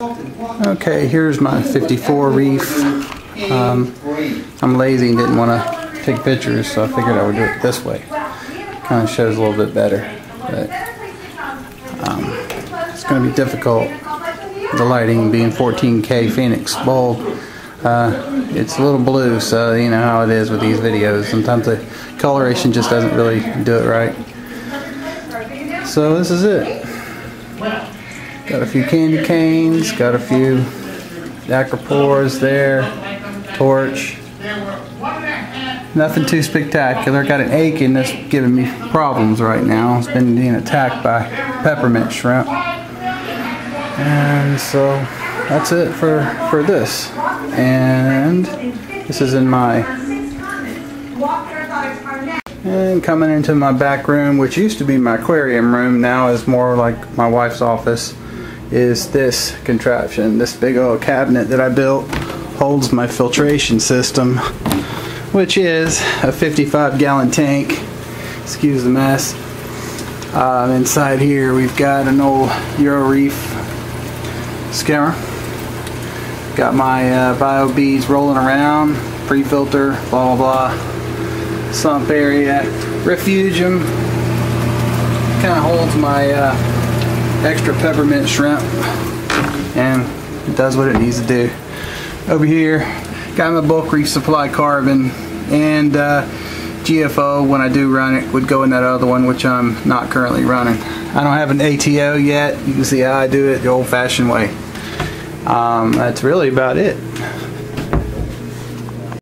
Okay, here's my 54 reef. I'm lazy and didn't want to take pictures, so I figured I would do it this way. Kind of shows a little bit better, but it's going to be difficult. The lighting being 14K Phoenix bulb, it's a little blue, so you know how it is with these videos. Sometimes the coloration just doesn't really do it right. So this is it. Got a few candy canes, got a few acropores there, torch. Nothing too spectacular. Got an ache that's giving me problems right now. It's been being attacked by peppermint shrimp. And so that's it for this. And this is in my... And coming into my back room, which used to be my aquarium room, now is more like my wife's office, is this contraption. This big old cabinet that I built holds my filtration system, which is a 55-gallon tank. Excuse the mess. Inside here we've got an old Euro Reef skimmer. Got my bio beads rolling around, pre-filter, blah blah blah. Sump area, refugium. Kind of holds my extra peppermint shrimp, and it does what it needs to do. Over here, got my bulk reef supply carbon, and GFO, when I do run it, would go in that other one, which I'm not currently running. I don't have an ATO yet. You can see how I do it the old-fashioned way. That's really about it.